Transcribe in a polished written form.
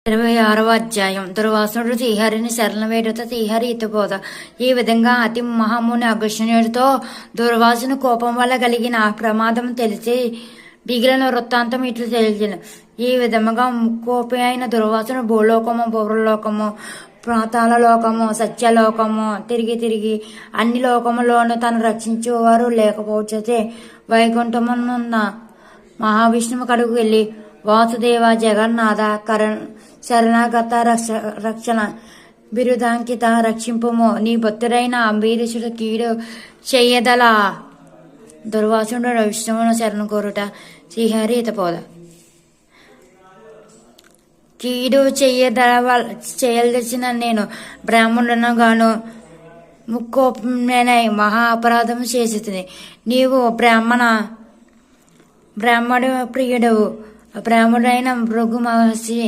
26వ అధ్యాయం. దుర్వాసుడు శ్రీహరిని శరణవేడుత శ్రీహరి ఇతపోద. ఈ విధంగా అతి మహాముని అగస్త్యునితో దుర్వాసుని కోపం వల్ల కలిగిన ప్రమాదం తెలిసి మిగిలిన వృత్తాంతం ఇట్లు తెలియను. ఈ విధముగా ముక్కోపి అయిన దుర్వాసును భూలోకము, పౌరలోకము, పాతాళ లోకము, సత్యలోకము తిరిగి అన్ని లోకములోనూ తను రక్షించేవారు లేకపోతే వైకుంఠమునున్న మహావిష్ణువు కడుగు వెళ్ళి వాసుదేవ జగన్నాథ శరణాగత రక్షణ బిరుదాంకిత రక్షింపుము, నీ భక్తుడైన అంబరీషుడు కీడు చెయ్యదల. దుర్వాసుడు విష్ణువును శరణు కోరుట. శ్రీహరి ఇతపోద. కీడు చేయదలిచిన నేను బ్రాహ్మణుడను గాను ముక్కోపమై మహా అపరాధము చేసి నీవు బ్రాహ్మణ ప్రియుడవు. బ్రాహ్మణుడైన భృగు మహర్షి